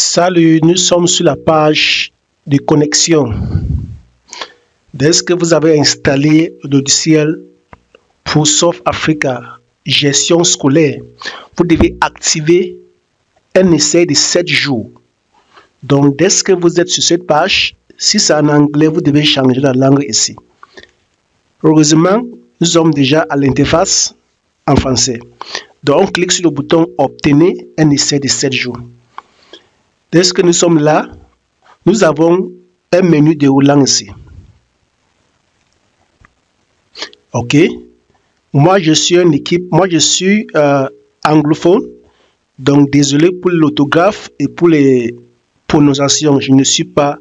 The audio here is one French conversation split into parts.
Salut, nous sommes sur la page de connexion. Dès que vous avez installé le logiciel pour South Africa, gestion scolaire, vous devez activer un essai de 7 jours. Donc, dès que vous êtes sur cette page, si c'est en anglais, vous devez changer la langue ici. Heureusement, nous sommes déjà à l'interface en français. Donc, on clique sur le bouton « Obtenez un essai de 7 jours ». Dès que nous sommes là, nous avons un menu déroulant ici. OK. Moi, je suis anglophone. Donc, désolé pour l'autographe et pour les prononciations. Je ne suis pas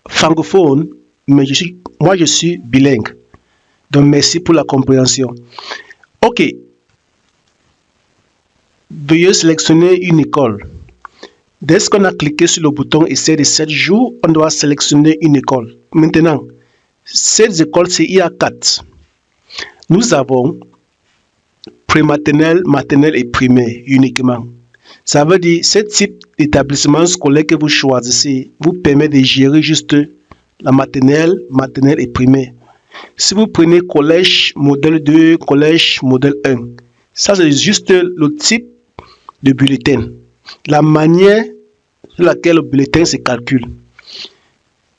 francophone, mais je suis bilingue. Donc, merci pour la compréhension. OK. Veuillez sélectionner une école. Dès qu'on a cliqué sur le bouton Essai de 7 jours, on doit sélectionner une école. Maintenant, cette école, c'est IA4. Nous avons prématernelle, maternelle et primaire uniquement. Ça veut dire que ce type d'établissement scolaire que vous choisissez vous permet de gérer juste la maternelle et primaire. Si vous prenez collège modèle 2, collège modèle 1, ça c'est juste le type de bulletin. La manière sur laquelle le bulletin se calcule.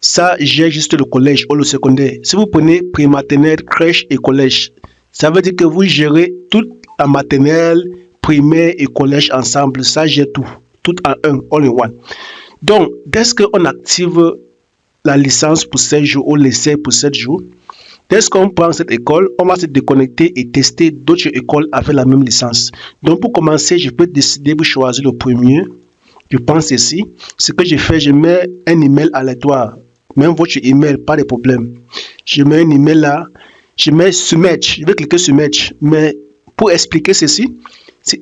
Ça gère juste le collège ou le secondaire. Si vous prenez prématernelle, crèche et collège, ça veut dire que vous gérez toute la maternelle, primaire et collège ensemble. Ça gère tout en un, all in one. Donc, dès qu'on active la licence pour 7 jours ou l'essai pour 7 jours, dès qu'on prend cette école, on va se déconnecter et tester d'autres écoles avec la même licence. Donc, pour commencer, je peux décider de choisir le premier. Je pense ici. Ce que je fais, je mets un email aléatoire. Même votre email, pas de problème. Je mets un email là. Je mets Submerge. Je vais cliquer sur Submerge. Mais pour expliquer ceci,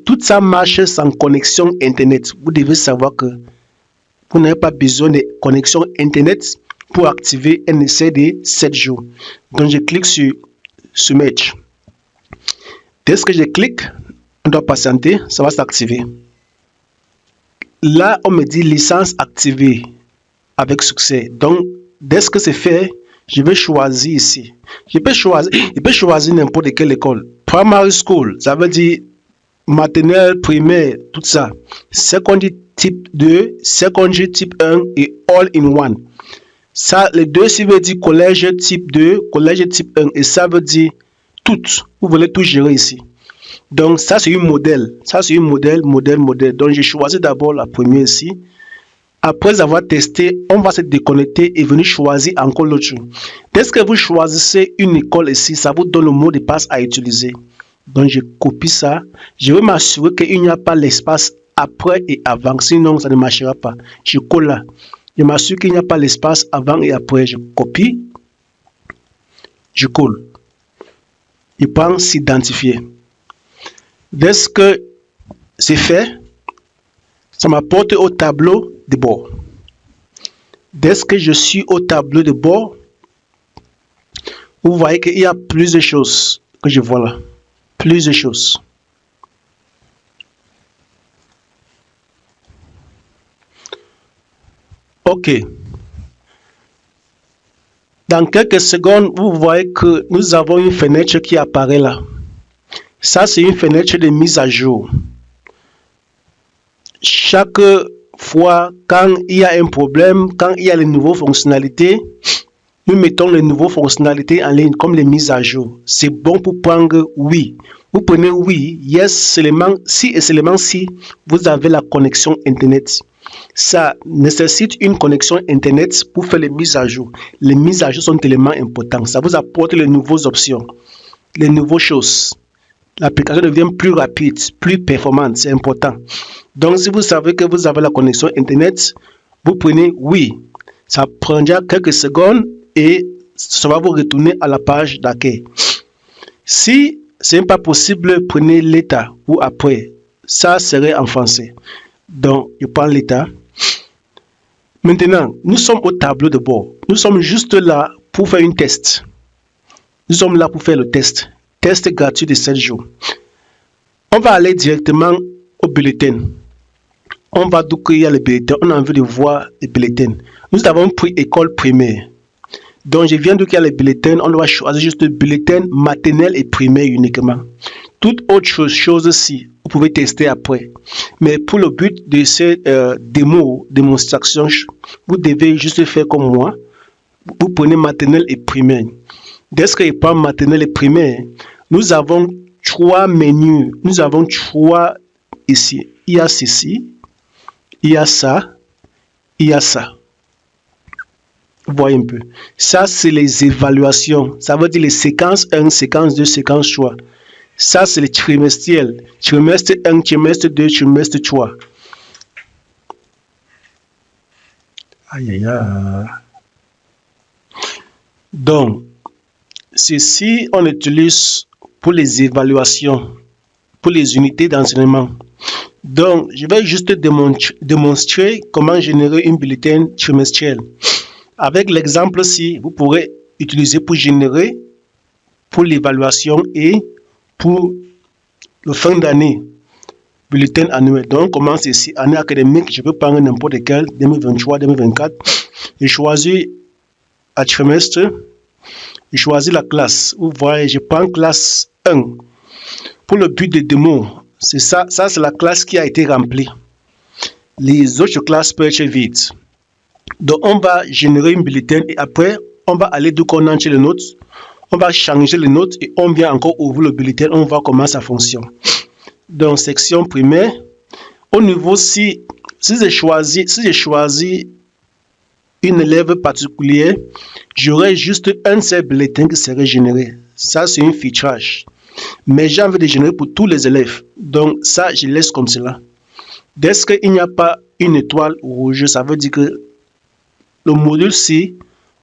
tout ça marche sans connexion Internet. Vous devez savoir que vous n'avez pas besoin de connexion Internet pour activer un essai de 7 jours. Donc, je clique sur Submerge. Dès que je clique, on doit patienter, ça va s'activer. Là, on me dit licence activée avec succès. Donc, dès que c'est fait, je vais choisir ici. Je peux choisir n'importe quelle école. Primary school, ça veut dire maternelle, primaire, tout ça. Secondary type 2, secondary type 1 et all in one. Ça, les deux, ça veut dire collège type 2, collège type 1 et ça veut dire tout. Vous voulez tout gérer ici. Donc, ça, c'est un modèle. Ça, c'est un modèle. Donc, j'ai choisi d'abord la première ici. Après avoir testé, on va se déconnecter et venir choisir encore l'autre. Dès que vous choisissez une école ici, ça vous donne le mot de passe à utiliser. Donc, je copie ça. Je vais m'assurer qu'il n'y a pas l'espace après et avant. Sinon, ça ne marchera pas. Je colle là. Je m'assure qu'il n'y a pas l'espace avant et après. Je copie. Je colle. Je prends s'identifier. Dès que c'est fait, ça m'apporte au tableau de bord. Dès que je suis au tableau de bord, vous voyez qu'il y a plusieurs choses que je vois là. Plusieurs choses. OK. Dans quelques secondes, vous voyez que nous avons une fenêtre qui apparaît là. Ça, c'est une fenêtre de mise à jour. Chaque fois, quand il y a un problème, quand il y a les nouvelles fonctionnalités, nous mettons les nouvelles fonctionnalités en ligne comme les mises à jour. C'est bon pour prendre oui. Vous prenez oui, yes, seulement si et seulement si vous avez la connexion Internet. Ça nécessite une connexion Internet pour faire les mises à jour. Les mises à jour sont tellement importantes. Ça vous apporte les nouvelles options, les nouvelles choses. L'application devient plus rapide, plus performante, c'est important. Donc, si vous savez que vous avez la connexion Internet, vous prenez oui. Ça prendra quelques secondes et ça va vous retourner à la page d'accueil. Si ce n'est pas possible, prenez l'état ou après. Ça serait en français. Donc, je prends l'état. Maintenant, nous sommes au tableau de bord. Nous sommes juste là pour faire un test. Nous sommes là pour faire le test. Test gratuit de 7 jours. On va aller directement au bulletin. On va donc il y a les bulletins. On a envie de voir les bulletins. Nous avons pris école primaire. Donc, je viens de qu'il y a les bulletins. On doit choisir juste le bulletin maternelle et primaire uniquement. Toute autre chose-ci, vous pouvez tester après. Mais pour le but de ces démonstrations, vous devez juste faire comme moi. Vous prenez maternelle et primaire. Dès que je prends maternelle et primaire, nous avons 3 menus. Nous avons 3 ici. Il y a ceci, il y a ça, il y a ça. Vous voyez un peu. Ça, c'est les évaluations. Ça veut dire les séquences 1, séquence 2, séquence 3. Ça, c'est les trimestriels. Trimestre 1, trimestre 2, trimestre 3. Aïe, aïe, aïe. Donc, ceci, on utilise pour les évaluations, pour les unités d'enseignement. Donc, je vais juste démontrer comment générer une bulletin trimestriel. Avec l'exemple-ci, vous pourrez utiliser pour générer, pour l'évaluation et pour le fin d'année, bulletin annuel. Donc, on commence ici, année académique, je peux prendre n'importe quel, 2023, 2024. Je choisis à trimestre, je choisis la classe. Vous voyez, je prends classe 1. Pour le but de démo, c'est ça, c'est la classe qui a été remplie. Les autres classes peuvent être vides. Donc, on va générer une bulletin et après, on va aller d'où on entre les notes. On va changer les notes et on vient encore ouvrir le bulletin. On va voir comment ça fonctionne. Donc, section primaire. Au niveau, si j'ai choisi une élève particulière, j'aurai juste un seul bulletin qui serait généré. Ça, c'est un filtrage. Mais j'ai envie de générer pour tous les élèves. Donc, ça, je laisse comme cela. Dès qu'il n'y a pas une étoile rouge, ça veut dire que le module C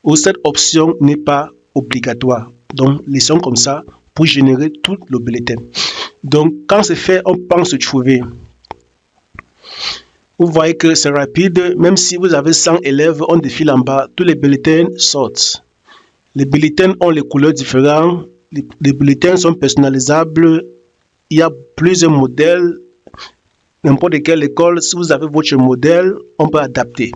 ou cette option n'est pas obligatoire. Donc, laissons comme ça pour générer tout le bulletin. Donc, quand c'est fait, on pense se trouver. Vous voyez que c'est rapide. Même si vous avez 100 élèves, on défile en bas. Tous les bulletins sortent. Les bulletins ont les couleurs différentes. Les bulletins sont personnalisables. Il y a plusieurs modèles. N'importe quelle école, si vous avez votre modèle, on peut adapter.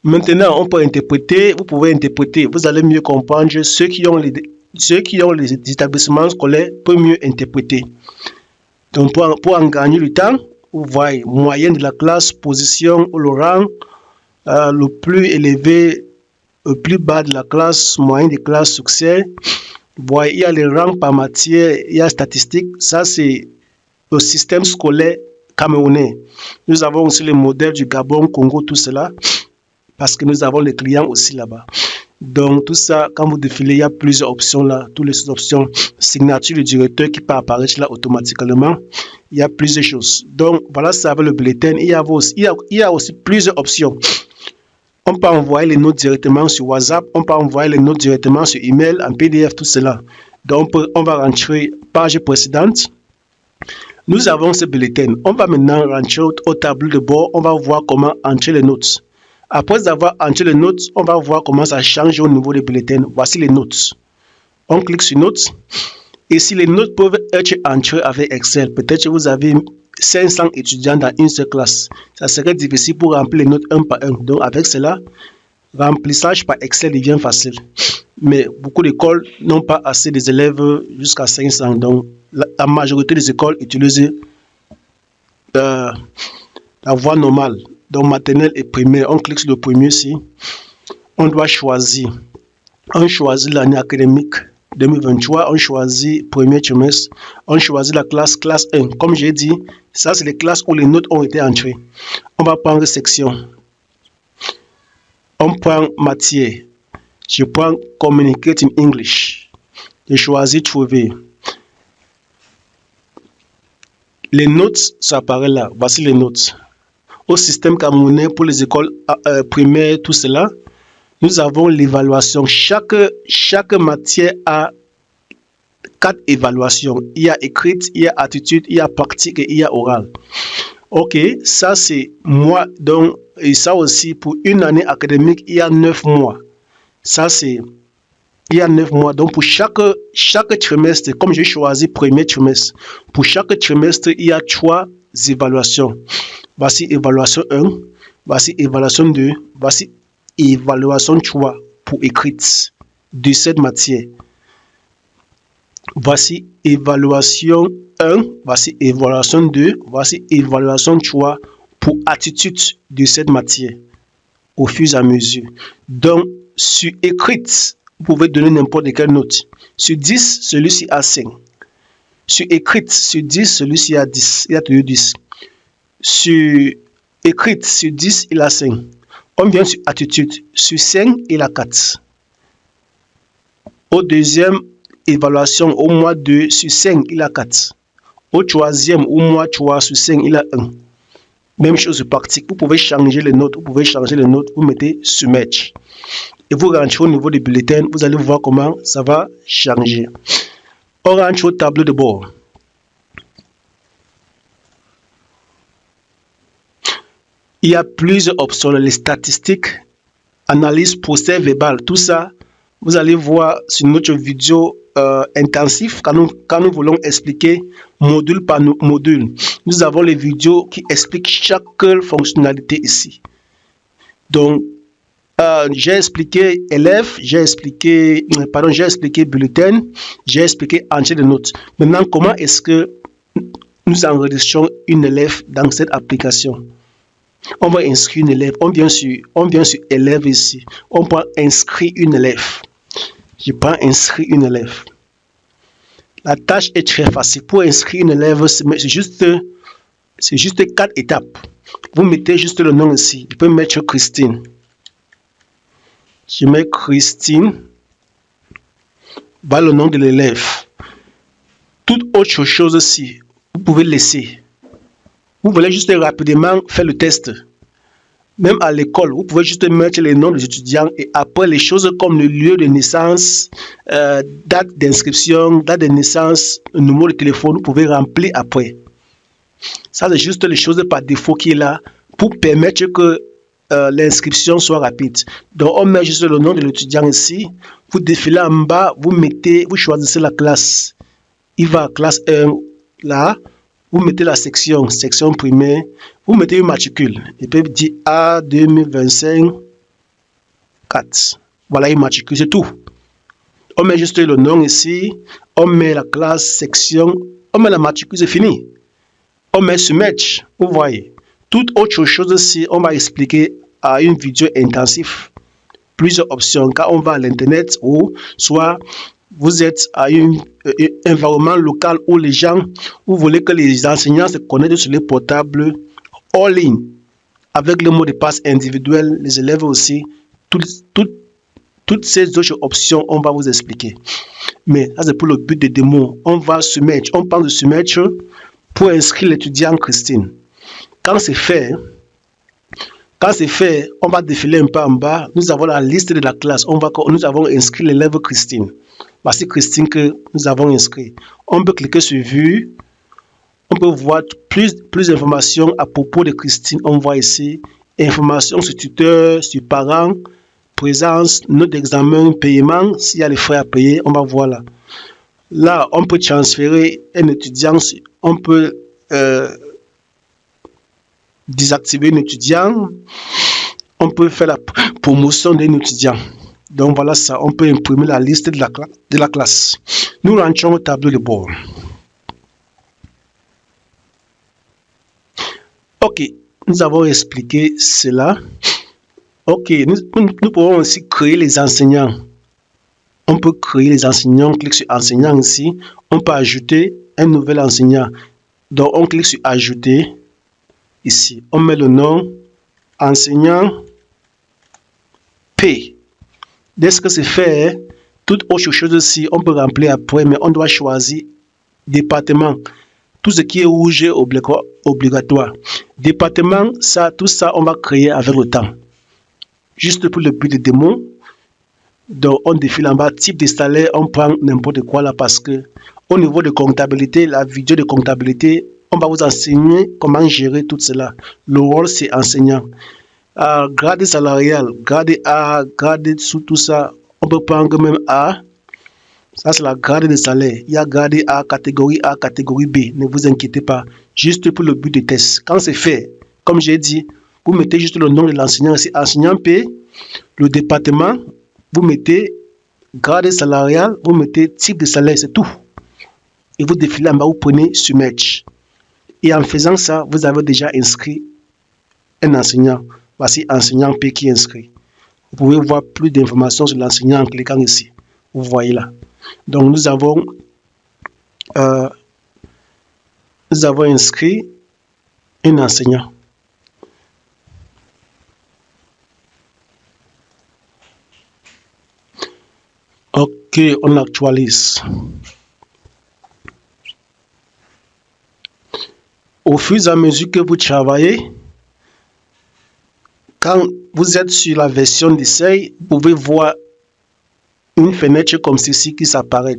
Maintenant, on peut interpréter. Vous pouvez interpréter. Vous allez mieux comprendre. Ceux qui ont les établissements scolaires peuvent mieux interpréter. Donc, pour en gagner du temps, vous voyez, moyenne de la classe, position, le rang, le plus élevé, le plus bas de la classe, moyenne de classe, succès. Vous voyez, il y a les rangs par matière, il y a statistiques. Ça, c'est le système scolaire camerounais. Nous avons aussi les modèles du Gabon, Congo, tout cela, parce que nous avons les clients aussi là-bas. Donc, tout ça, quand vous défilez, il y a plusieurs options là. Toutes les options, signature du directeur qui peut apparaître là automatiquement. Il y a plusieurs choses. Donc, voilà, ça avec le bulletin. Il y a aussi plusieurs options. On peut envoyer les notes directement sur WhatsApp. On peut envoyer les notes directement sur email, en PDF, tout cela. Donc, on va rentrer page précédente. Nous avons ce bulletin. On va maintenant rentrer au tableau de bord. On va voir comment entrer les notes. Après avoir entré les notes, on va voir comment ça change au niveau des bulletins. Voici les notes. On clique sur notes. Et si les notes peuvent être entrées avec Excel, peut-être que vous avez 500 étudiants dans une seule classe. Ça serait difficile pour remplir les notes un par un. Donc, avec cela, remplissage par Excel devient facile. Mais beaucoup d'écoles n'ont pas assez d'élèves jusqu'à 500. Donc, la majorité des écoles utilisent la voie normale. Donc, maternelle et primaire. On clique sur le premier ici. On doit choisir. On choisit l'année académique 2023. On choisit premier trimestre. On choisit la classe 1. Comme j'ai dit, ça, c'est les classes où les notes ont été entrées. On va prendre section. On prend matière. Je prends Communicate in English. Je choisis trouver. Les notes, ça apparaît là. Voici les notes. Au système camerounais pour les écoles primaires, tout cela, nous avons l'évaluation. Chaque matière a 4 évaluations. Il y a écrite, il y a attitude, il y a pratique et il y a oral. Ok, ça c'est moi. Donc, et ça aussi, pour une année académique, il y a 9 mois. Ça c'est, il y a 9 mois. Donc, pour chaque trimestre, comme j'ai choisi premier trimestre, pour chaque trimestre, il y a 3 évaluations. Voici évaluation 1. Voici évaluation 2. Voici évaluation 3 pour écrite de cette matière. Voici évaluation 1. Voici évaluation 2. Voici évaluation 3 pour attitude de cette matière au fur et à mesure. Donc, sur écrite, vous pouvez donner n'importe quelle note. Sur 10, celui-ci a 5. Sur écrite, sur 10, celui-ci a 10. Il a toujours 10. Sur écrite, sur 10, il a 5. On vient sur attitude. Sur 5, il a 4. Au deuxième évaluation, au mois 2, sur 5, il a 4. Au troisième, au mois 3, sur 5, il a 1. Même chose pratique. Vous pouvez changer les notes. Vous mettez submerge. Et vous rentrez au niveau du bulletin. Vous allez voir comment ça va changer. On rentre au tableau de bord. Il y a plusieurs options. Les statistiques, analyse, procès verbal, tout ça, vous allez voir sur notre vidéo intensif quand nous voulons expliquer module par module. Nous avons les vidéos qui expliquent chaque fonctionnalité ici. Donc, j'ai expliqué élève, j'ai expliqué bulletin, j'ai expliqué entrée de notes. Maintenant, comment est-ce que nous enregistrons une élève dans cette application? On va inscrire une élève. On vient sur élève ici. On peut inscrire une élève. Je prends inscrire une élève. La tâche est très facile. Pour inscrire une élève, c'est juste 4 étapes. Vous mettez juste le nom ici. Je peux mettre Christine. Je mets Christine. Voilà le nom de l'élève. Toute autre chose ici, vous pouvez laisser. Vous voulez juste rapidement faire le test. Même à l'école, vous pouvez juste mettre les noms des étudiants et après les choses comme le lieu de naissance, date d'inscription, date de naissance, numéro de téléphone, vous pouvez remplir après. Ça, c'est juste les choses par défaut qui est là pour permettre que l'inscription soit rapide. Donc, on met juste le nom de l'étudiant ici. Vous défilez en bas, vous choisissez la classe. Il va à classe 1 là. Vous mettez la section primaire, vous mettez une matricule. Et puis dire A 2025 4. Voilà une matricule, c'est tout. On met juste le nom ici, on met la classe, section, on met la matricule, c'est fini. On met submerge, vous voyez. Toute autre chose ici, on va expliquer à une vidéo intensive. Plusieurs options quand on va à l'internet ou soit vous êtes à un environnement local où les gens, vous voulez que les enseignants se connectent sur les portables en ligne avec le mot de passe individuel, les élèves aussi, toutes ces autres options, on va vous expliquer. Mais ça, c'est pour le but de démo. On va soumettre, on parle de soumettre pour inscrire l'étudiant Christine. Quand c'est fait, on va défiler un peu en bas. Nous avons la liste de la classe. Nous avons inscrit l'élève Christine. Voici Christine que nous avons inscrit. On peut cliquer sur Vue. On peut voir plus d'informations à propos de Christine. On voit ici informations sur tuteur, sur parents, présence, note d'examen, paiement. S'il y a les frais à payer, on va voir là. Là, on peut transférer un étudiant. On peut désactiver un étudiant. On peut faire la promotion d'un étudiant. Donc voilà ça, on peut imprimer la liste de la classe. Nous rentrons au tableau de bord. Ok, nous avons expliqué cela. Ok, nous pouvons aussi créer les enseignants. On peut créer les enseignants, on clique sur enseignant ici. On peut ajouter un nouvel enseignant. Donc on clique sur ajouter ici. On met le nom enseignant P. Dès que c'est fait, toute autre chose ici, on peut remplir après, mais on doit choisir département. Tout ce qui est rouge est obligatoire. Département, tout ça, on va créer avec le temps. Juste pour le but de démo. Donc, on défile en bas, type de salaire, on prend n'importe quoi là parce que au niveau de comptabilité, la vidéo de comptabilité, on va vous enseigner comment gérer tout cela. Le rôle, c'est enseignant. Grade salarial, grade A, grade sous tout ça, on peut prendre même A. Ça, c'est la grade de salaire. Il y a grade A, catégorie B. Ne vous inquiétez pas. Juste pour le but de test. Quand c'est fait, comme j'ai dit, vous mettez juste le nom de l'enseignant ici, enseignant P, le département, vous mettez grade salarial, vous mettez type de salaire, c'est tout. Et vous défilez en bas, vous prenez Submerge. Et en faisant ça, vous avez déjà inscrit un enseignant. Voici enseignant P qui est inscrit. Vous pouvez voir plus d'informations sur l'enseignant en cliquant ici. Vous voyez là. Donc nous avons inscrit un enseignant. Ok, on actualise. Au fur et à mesure que vous travaillez, quand vous êtes sur la version d'essai, vous pouvez voir une fenêtre comme ceci qui s'apparaît.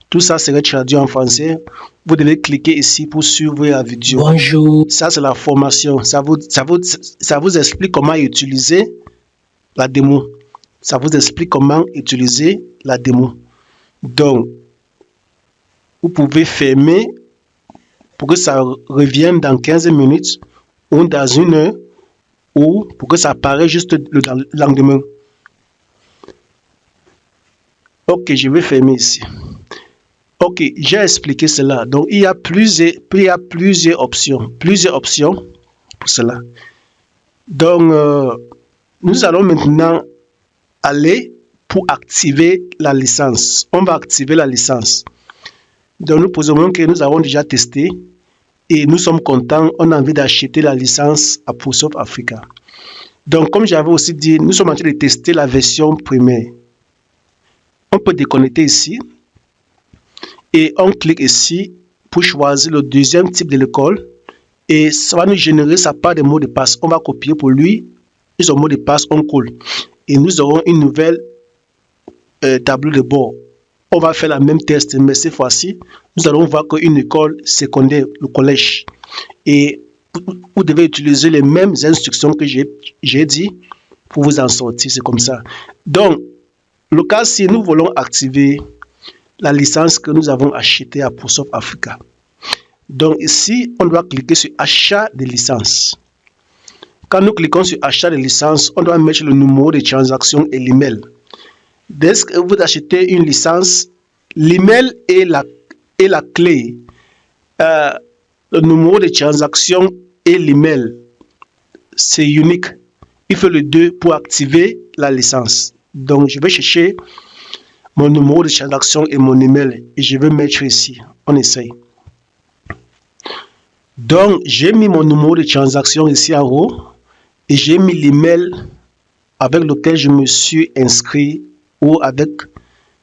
Tout ça serait traduit en français. Vous devez cliquer ici pour suivre la vidéo. Bonjour. Ça, c'est la formation. Ça vous explique comment utiliser la démo. Ça vous explique comment utiliser la démo. Donc, vous pouvez fermer pour que ça revienne dans 15 minutes ou dans 1 heure ou pour que ça apparaisse juste le lendemain. Ok, je vais fermer ici. Ok, j'ai expliqué cela. Donc, il y a plusieurs options pour cela. Donc, nous allons maintenant aller pour activer la licence. On va activer la licence. Donc, nous posons que nous avons déjà testé et nous sommes contents. On a envie d'acheter la licence à ProSoft Africa. Donc, comme j'avais aussi dit, nous sommes en train de tester la version primaire. On peut déconnecter ici et on clique ici pour choisir le deuxième type de l'école et ça va nous générer sa part de mots de passe. On va copier pour lui et son mot de passe, on colle et nous aurons une nouvelle tableau de bord. On va faire la même test, mais cette fois-ci, nous allons voir qu'une école secondaire, le collège, et vous devez utiliser les mêmes instructions que j'ai dit pour vous en sortir. C'est comme ça. Donc, le cas si nous voulons activer la licence que nous avons achetée à ProSoft Africa. Donc ici, on doit cliquer sur achat de licence. Quand nous cliquons sur achat de licence, on doit mettre le numéro de transaction et l'email. Dès que vous achetez une licence, l'email et la clé, le numéro de transaction et l'email, c'est unique. Il faut les deux pour activer la licence. Donc, je vais chercher mon numéro de transaction et mon email et je vais mettre ici. On essaye. Donc, j'ai mis mon numéro de transaction ici en haut et j'ai mis l'email avec lequel je me suis inscrit ou avec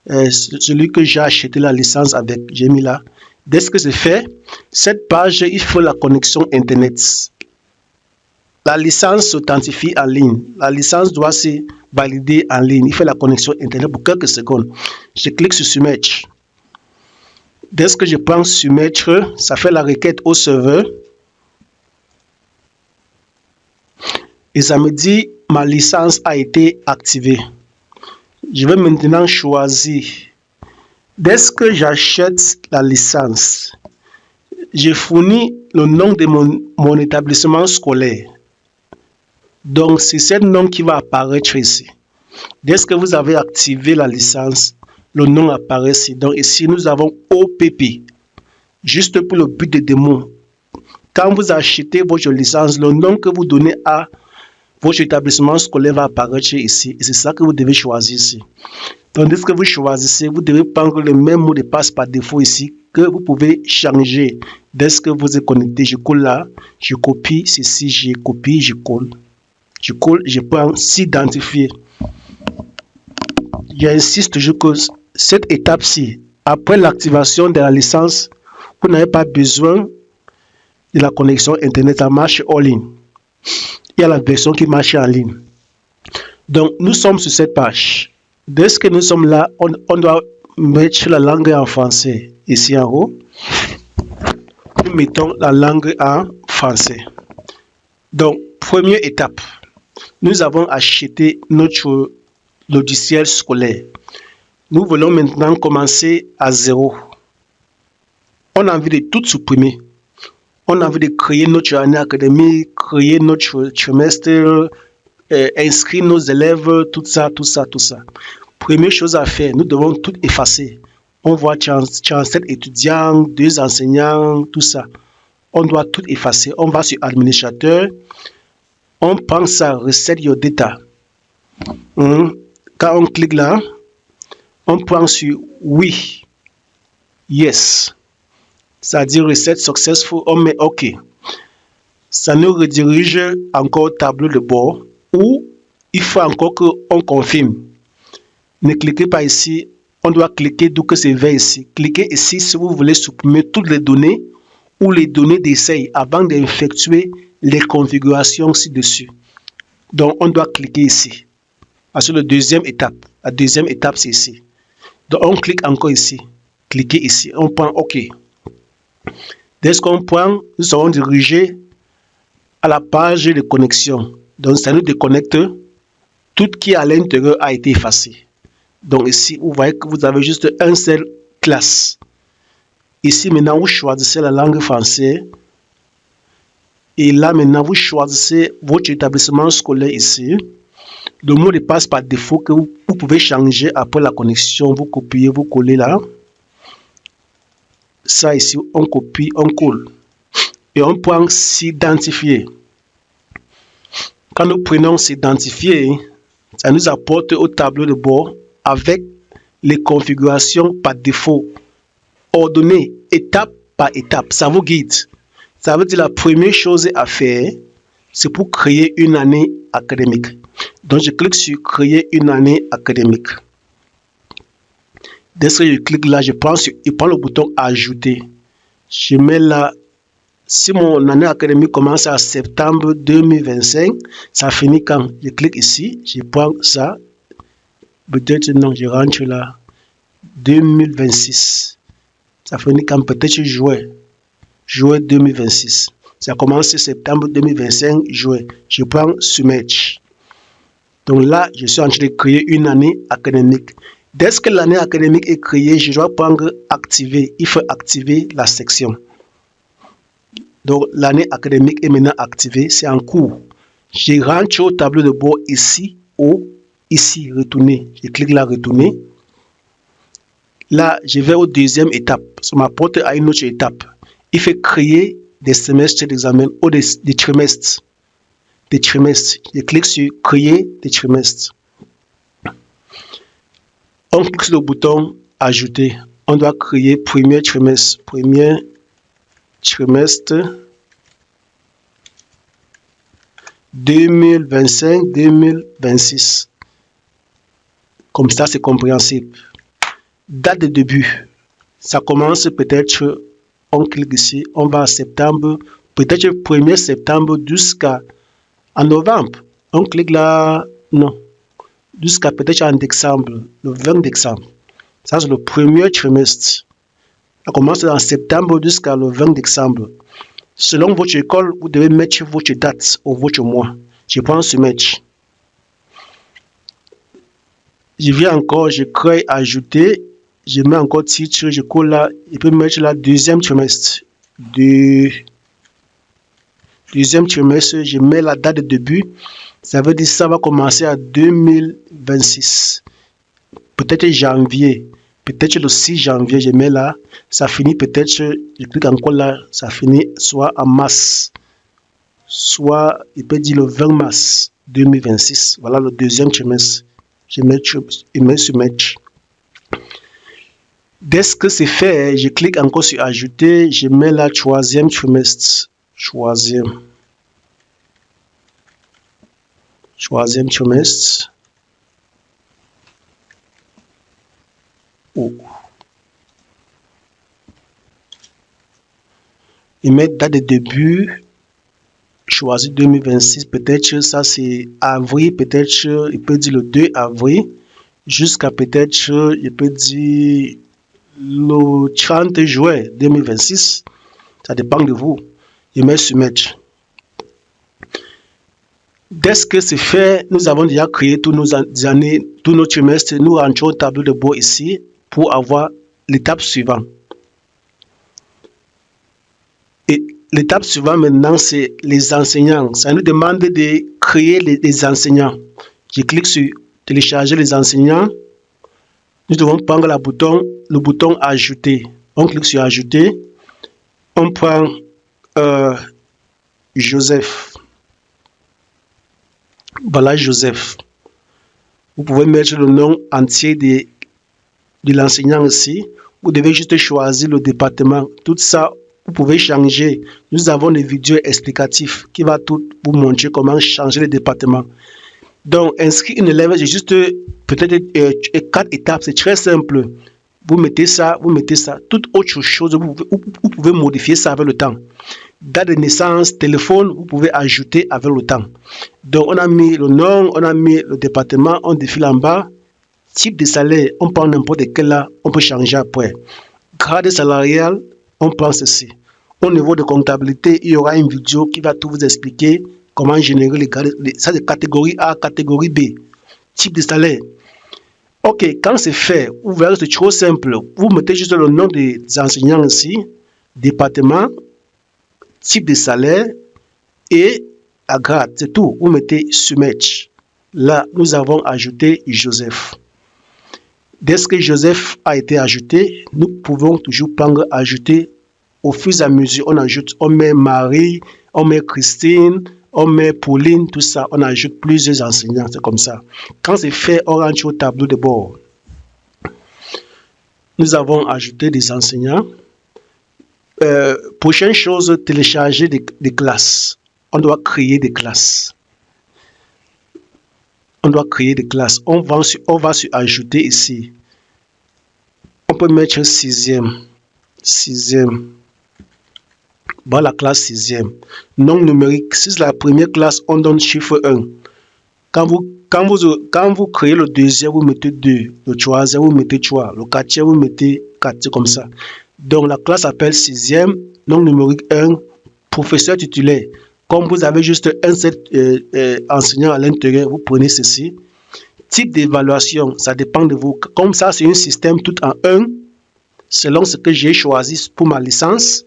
celui que j'ai acheté la licence avec. J'ai mis là. Dès que c'est fait, cette page, il faut la connexion Internet. La licence s'authentifie en ligne. La licence doit se valider en ligne. Il fait la connexion Internet pour quelques secondes. Je clique sur Submerge. Dès que je prends Submerge, ça fait la requête au serveur. Et ça me dit ma licence a été activée. Je vais maintenant choisir. Dès que j'achète la licence, je fournis le nom de mon établissement scolaire. Donc, c'est ce nom qui va apparaître ici. Dès que vous avez activé la licence, le nom apparaît ici. Donc, ici, nous avons OPP, juste pour le but de démo. Quand vous achetez votre licence, le nom que vous donnez à votre établissement scolaire va apparaître ici. Et c'est ça que vous devez choisir ici. Donc, dès que vous choisissez, vous devez prendre le même mot de passe par défaut ici que vous pouvez changer. Dès que vous êtes connecté, je colle là, je copie ceci, je copie, je colle. Je colle, je prends s'identifier. J'insiste toujours que cette étape-ci, après l'activation de la licence, vous n'avez pas besoin de la connexion Internet, ça marche en ligne. Il y a la version qui marche en ligne. Donc, nous sommes sur cette page. Dès que nous sommes là, on doit mettre la langue en français ici en haut. Nous mettons la langue en français. Donc, première étape. Nous avons acheté notre logiciel scolaire. Nous voulons maintenant commencer à zéro. On a envie de tout supprimer. On a envie de créer notre année académique, créer notre trimestre, inscrire nos élèves, tout ça. Première chose à faire, nous devons tout effacer. On voit 37 étudiants, 2 enseignants, tout ça. On doit tout effacer. On va sur administrateur, on prend ça, reset your data. Quand on clique là, on prend sur oui, yes. C'est-à-dire reset successful, on met OK. Ça nous redirige encore au tableau de bord où il faut encore qu'on confirme. Ne cliquez pas ici, on doit cliquer d'où que c'est vert ici. Cliquez ici si vous voulez supprimer toutes les données ou les données d'essai avant d'effectuer les configurations ci-dessus. Donc, on doit cliquer ici. Parce que la deuxième étape, c'est ici. Donc, on clique encore ici. Cliquez ici, on prend OK. Dès qu'on prend, nous serons dirigés à la page de connexion. Donc, ça nous déconnecte. Tout qui est à l'intérieur a été effacé. Donc, ici, vous voyez que vous avez juste un seul classe. Ici, maintenant, vous choisissez la langue française. Et là, maintenant, vous choisissez votre établissement scolaire ici. Le mot de passe par défaut que vous pouvez changer après la connexion. Vous copiez, vous collez là. Ça ici, on copie, on colle. Et on prend s'identifier. Quand nous prenons s'identifier, ça nous apporte au tableau de bord avec les configurations par défaut, ordonnées étape par étape. Ça vous guide. Ça veut dire la première chose à faire, c'est pour créer une année académique. Donc, je clique sur créer une année académique. Dès que je clique là, je prends le bouton ajouter. Je mets là, si mon année académique commence à septembre 2025, ça finit quand? Je clique ici, je prends ça. Peut-être non, je rentre là. 2026. Ça finit quand? Peut-être juin. Juin 2026. Ça commence septembre 2025, juin. Je prends Submerge. Donc là, je suis en train de créer une année académique. Dès que l'année académique est créée, je dois prendre activer. Il faut activer la section. Donc l'année académique est maintenant activée, c'est en cours. Je rentre au tableau de bord ici, ici, retourner. Je clique là, retourner. Là, je vais aux deuxième étape. Ça m'apporte à une autre étape. Il faut créer des semestres d'examen ou des trimestres. Des trimestres. Je clique sur créer des trimestres. On clique sur le bouton ajouter. On doit créer premier trimestre. Premier trimestre 2025-2026. Comme ça, c'est compréhensible. Date de début. Ça commence peut-être, on clique ici, on va à septembre, peut-être 1er septembre jusqu'à novembre. On clique là, non. Jusqu'à peut-être en décembre, le 20 décembre. Ça, c'est le premier trimestre. Ça commence en septembre jusqu'à le 20 décembre. Selon votre école, vous devez mettre votre date ou votre mois. Je prends ce match. Je viens encore, je crée, ajouter. Je mets encore titre, je colle là. Je peux mettre là deuxième trimestre. Deuxième trimestre, je mets la date de début. Ça veut dire que ça va commencer à 2026. Peut-être janvier. Peut-être le 6 janvier, je mets là. Ça finit peut-être, je clique encore là. Ça finit soit en mars. Soit, il peut dire le 20 mars 2026. Voilà le deuxième trimestre. Je mets sur match. Dès que c'est fait, je clique encore sur ajouter. Je mets là troisième trimestre. Troisième trimestre. Il met date de début. Choisis 2026. Peut-être ça c'est avril. Peut-être il peut dire le 2 avril. Jusqu'à peut-être il peut dire le 30 juin 2026. Ça dépend de vous. Il met soumettre. Dès que c'est fait, nous avons déjà créé tous nos années, tous nos trimestres. Nous rentrons au tableau de bord ici pour avoir l'étape suivante. Et l'étape suivante maintenant, c'est les enseignants. Ça nous demande de créer les enseignants. Je clique sur télécharger les enseignants. Nous devons prendre le bouton ajouter. On clique sur ajouter. On prend Joseph. Voilà Joseph. Vous pouvez mettre le nom entier de l'enseignant ici. Vous devez juste choisir le département. Tout ça, vous pouvez changer. Nous avons des vidéos explicatives qui va tout vous montrer comment changer le département. Donc, inscrire une élève, j'ai juste peut-être 4 étapes. C'est très simple. Vous mettez ça. Toute autre chose, vous pouvez modifier ça avec le temps. Date de naissance, téléphone, vous pouvez ajouter avec le temps. Donc, on a mis le nom, on a mis le département, on défile en bas. Type de salaire, on prend n'importe quel là, on peut changer après. Grade salarial, on prend ceci. Au niveau de comptabilité, il y aura une vidéo qui va tout vous expliquer comment générer les grades. Ça, c'est catégorie A, catégorie B. Type de salaire. Ok, quand c'est fait, vous verrez, c'est trop simple. Vous mettez juste le nom des enseignants ici, département, type de salaire et à grade. C'est tout. Vous mettez soumettre. Là, nous avons ajouté Joseph. Dès que Joseph a été ajouté, nous pouvons toujours prendre ajouter au fur et à mesure. On ajoute, on met Marie, on met Christine, on met Pauline, tout ça. On ajoute plusieurs enseignants, c'est comme ça. Quand c'est fait, on rentre au tableau de bord. Nous avons ajouté des enseignants. Prochaine chose, télécharger des classes. On doit créer des classes. On doit créer des classes. On va sur ajouter ici. On peut mettre 6e. Voilà la classe 6e. Nom numérique. Si c'est la première classe, on donne chiffre 1. Quand vous créez le deuxième, vous mettez 2. Le troisième, vous mettez 3. Le quatrième, vous mettez 4. C'est comme ça. Donc la classe s'appelle 6e. Nom numérique 1. Professeur titulaire. Comme vous avez juste un seul enseignant à l'intérieur, vous prenez ceci. Type d'évaluation, ça dépend de vous. Comme ça, c'est un système tout en un, selon ce que j'ai choisi pour ma licence.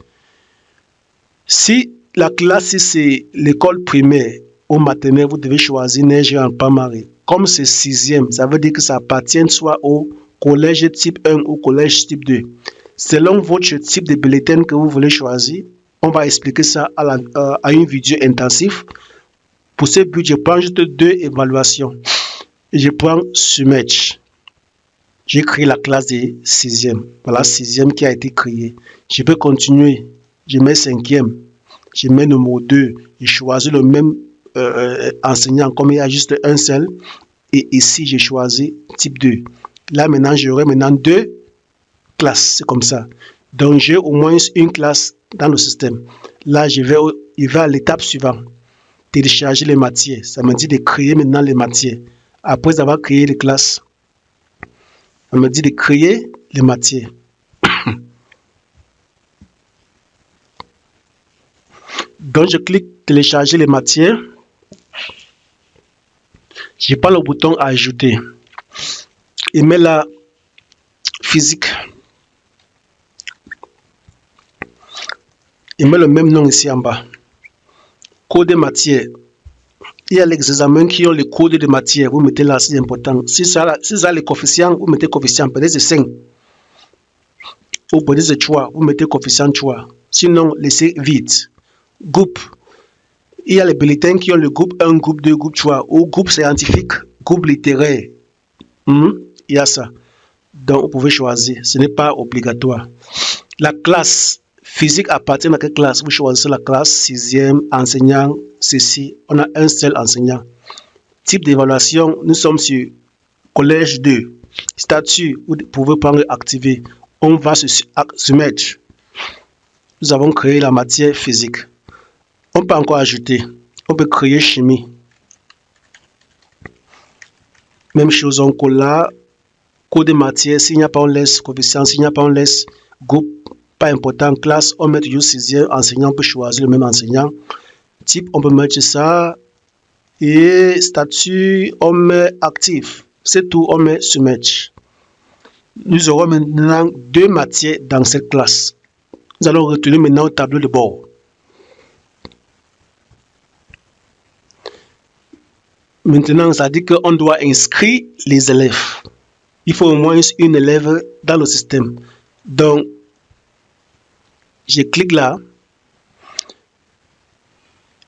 Si la classe, c'est l'école primaire ou maternelle, vous devez choisir Neige en Pamari. Comme c'est 6e, ça veut dire que ça appartient soit au collège type 1 ou collège type 2. Selon votre type de bulletin que vous voulez choisir, on va expliquer ça à une vidéo intensive. Pour ce but, je prends juste 2 évaluations. Et je prends soumettre. J'ai créé la classe de 6e. Voilà 6e qui a été créée. Je peux continuer. Je mets 5e. Je mets numéro 2. Je choisis le même enseignant comme il y a juste un seul. Et ici, j'ai choisi type 2. Là, maintenant, j'aurai 2 classes. C'est comme ça. Donc, j'ai au moins une classe dans le système. Là, je vais à l'étape suivante. Télécharger les matières. Ça me dit de créer maintenant les matières. Après avoir créé les classes, ça me dit de créer les matières. Donc, je clique télécharger les matières. Je prends le bouton ajouter. Et mets la physique. Il met le même nom ici en bas. Code de matière. Il y a les examens qui ont le code de matière. Vous mettez là, c'est important. Si ça a les coefficients, vous mettez coefficient. Peut-être c'est 5. Ou peut-être c'est 3. Vous mettez coefficient 3. Sinon, laissez vide. Groupe. Il y a les bulletins qui ont le groupe 1, groupe 2, groupe 3. Ou groupe scientifique, groupe littéraire. Il y a ça. Donc, vous pouvez choisir. Ce n'est pas obligatoire. La classe. Physique appartient à quelle classe? Vous choisissez la classe 6e, enseignant, ceci. On a un seul enseignant. Type d'évaluation, nous sommes sur collège 2. Statut, vous pouvez prendre activer. On va se mettre. Nous avons créé la matière physique. On peut encore ajouter. On peut créer chimie. Même chose, on colle là. Code de matière, s'il n'y a pas, on laisse. Coefficient, s'il n'y a pas, on laisse. Groupe. Pas important, classe, on met toujours 6e, enseignant, on peut choisir le même enseignant. Type, on peut mettre ça. Et statut, on met actif. C'est tout, on met soumettre. Nous aurons maintenant 2 matières dans cette classe. Nous allons retourner maintenant au tableau de bord. Maintenant, ça dit qu'on doit inscrire les élèves. Il faut au moins une élève dans le système. Donc, je clique là.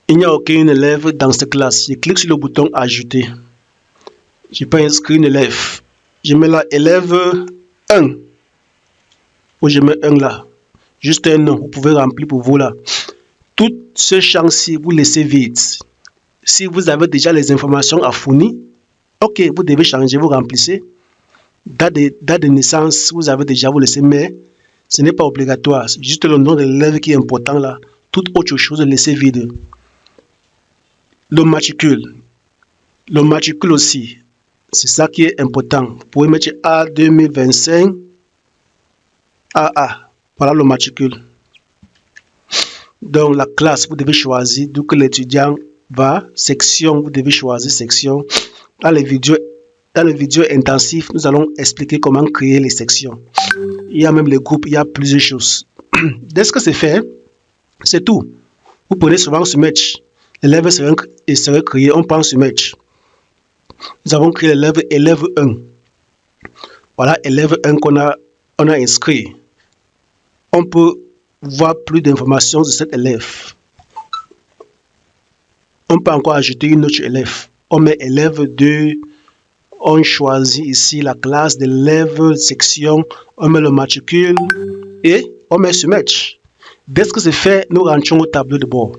Il n'y a aucun élève dans cette classe. Je clique sur le bouton Ajouter. Je peux inscrire une élève. Je mets là élève 1. Ou je mets 1 là. Juste un nom. Vous pouvez remplir pour vous là. Tout ce champ-ci, vous laissez vide. Si vous avez déjà les informations à fournir, ok, vous devez changer, vous remplissez. Date de naissance, vous avez déjà, vous laissez, mais ce n'est pas obligatoire. C'est juste le nom de l'élève qui est important là. Toute autre chose, laissez vide. Le matricule. Le matricule aussi. C'est ça qui est important. Vous pouvez mettre A 2025 AA. Voilà le matricule. Donc la classe, vous devez choisir d'où que l'étudiant va. Section, vous devez choisir section. Dans les vidéos intensives, nous allons expliquer comment créer les sections. Il y a même les groupes, il y a plusieurs choses. Dès que c'est fait, c'est tout. Vous prenez souvent ce match. L'élève serait créé, on prend ce match. Nous avons créé élève 1. Voilà, élève 1 qu'on a inscrit. On peut voir plus d'informations sur cet élève. On peut encore ajouter une autre élève. On met élève 2. On choisit ici la classe de l'élève, section. On met le matricule et on met ce match. Dès que c'est fait, nous rentrons au tableau de bord.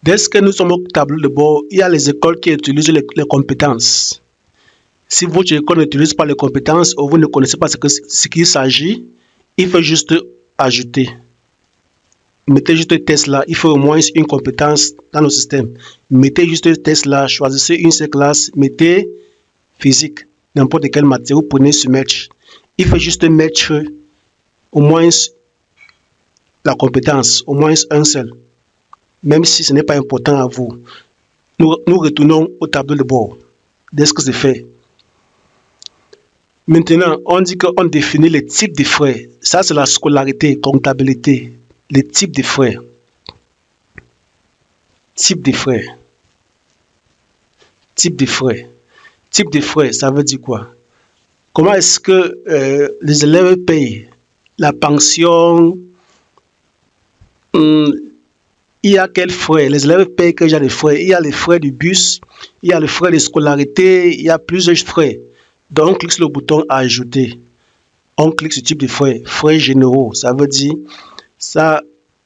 Dès que nous sommes au tableau de bord, il y a les écoles qui utilisent les compétences. Si votre école n'utilise pas les compétences ou vous ne connaissez pas ce qu'il s'agit, il faut juste ajouter. Mettez juste test là, il faut au moins une compétence dans le système. Mettez juste test là, choisissez une seule classe, mettez physique, n'importe quelle matière, vous prenez ce match. Il faut juste mettre au moins la compétence, au moins un seul. Même si ce n'est pas important à vous. Nous retournons au tableau de bord. Dès que c'est fait. Maintenant, on dit qu'on définit les types de frais. Ça, c'est la scolarité, comptabilité. Les types de frais. Type de frais. Type de frais. Type de frais, ça veut dire quoi? Comment est-ce que les élèves payent la pension? Il y a quels frais? Les élèves payent quel genre de frais? Il y a les frais du bus, il y a les frais de scolarité, il y a plusieurs frais. Donc, on clique sur le bouton Ajouter. On clique sur type de frais. Frais généraux, ça veut dire, ça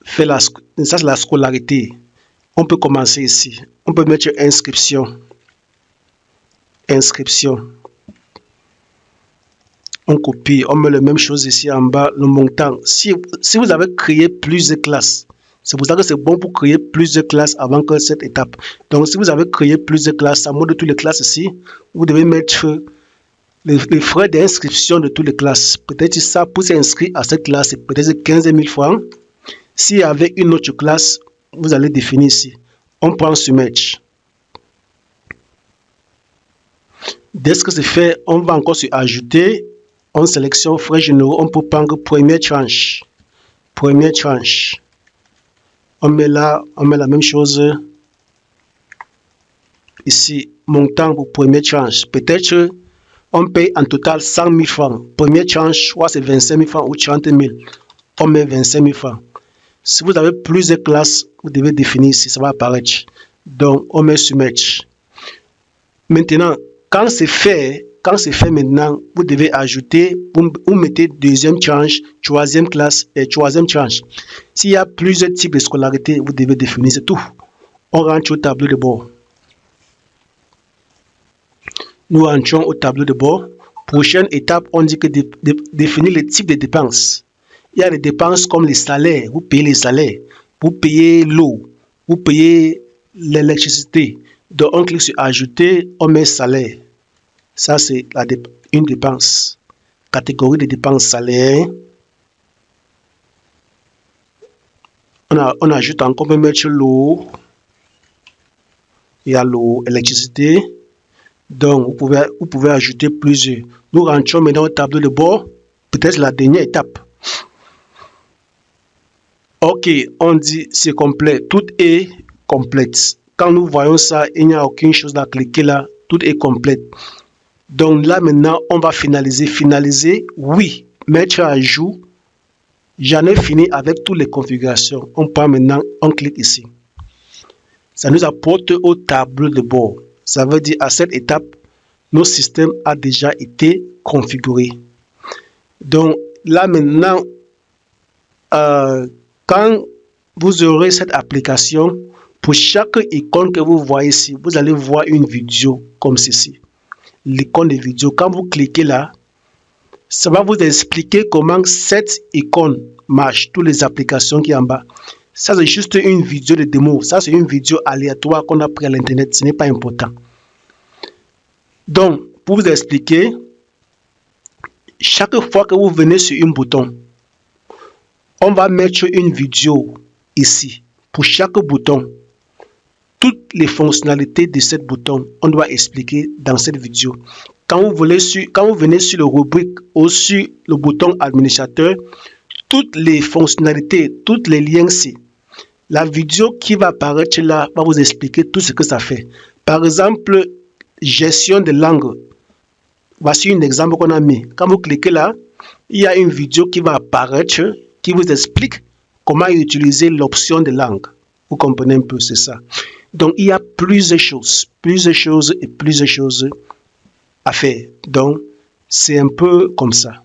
c'est la scolarité. On peut commencer ici. On peut mettre inscription. Inscription. On copie, on met la même chose ici en bas, le montant. Si vous avez créé plusieurs classes, c'est pour ça que c'est bon pour créer plusieurs classes avant que cette étape. Donc, si vous avez créé plusieurs classes, ça montre toutes les classes ici. Vous devez mettre les frais d'inscription de toutes les classes. Peut-être ça, pour s'inscrire à cette classe, c'est peut-être 15 000 francs. Si avec une autre classe, vous allez définir ici. On prend ce match. Dès que c'est fait, on va encore sur Ajouter. On sélectionne frais généraux. On peut prendre première tranche. Première tranche. On met là, on met la même chose. Ici, montant pour première tranche. Peut-être on paye en total 100 000 francs. Première tranche, soit c'est 25 000 francs ou 30 000. On met 25 000 francs. Si vous avez plusieurs classes, vous devez définir ici, ça va apparaître. Donc, on met Soumettre. Maintenant, quand c'est fait maintenant, vous devez ajouter, vous mettez deuxième tranche, troisième classe et troisième tranche. S'il y a plusieurs types de scolarité, vous devez définir, c'est tout. On rentre au tableau de bord. Nous rentrons au tableau de bord. Prochaine étape, on dit que définir les types de dépenses. Il y a des dépenses comme les salaires. Vous payez les salaires. Vous payez l'eau. Vous payez l'électricité. Donc, on clique sur Ajouter, on met salaire. Ça, c'est une dépense. Catégorie de dépenses salaires. On ajoute encore, on peut mettre l'eau. Il y a l'eau, électricité. Donc, vous pouvez ajouter plusieurs. Nous rentrons maintenant au tableau de bord. Peut-être la dernière étape. Ok, on dit c'est complet. Tout est complète. Quand nous voyons ça, il n'y a aucune chose à cliquer là. Tout est complète. Donc là maintenant, on va finaliser. Finaliser, oui. Mettre à jour. J'en ai fini avec toutes les configurations. On part maintenant, on clique ici. Ça nous apporte au tableau de bord. Ça veut dire à cette étape, notre système a déjà été configuré. Donc là maintenant, quand vous aurez cette application, pour chaque icône que vous voyez ici, vous allez voir une vidéo comme ceci. L'icône de vidéo, quand vous cliquez là, ça va vous expliquer comment cette icône marche, toutes les applications qui sont en bas. Ça, c'est juste une vidéo de démo. Ça, c'est une vidéo aléatoire qu'on a pris à l'internet. Ce n'est pas important. Donc, pour vous expliquer, chaque fois que vous venez sur un bouton, on va mettre une vidéo ici. Pour chaque bouton, toutes les fonctionnalités de ce bouton, on doit expliquer dans cette vidéo. Quand vous venez sur le rubrique ou sur le bouton administrateur, toutes les fonctionnalités, tous les liens ici, la vidéo qui va apparaître là va vous expliquer tout ce que ça fait. Par exemple, gestion de langue. Voici un exemple qu'on a mis. Quand vous cliquez là, il y a une vidéo qui va apparaître qui vous explique comment utiliser l'option de langue. Vous comprenez un peu, c'est ça. Donc, il y a plusieurs choses à faire. Donc, c'est un peu comme ça.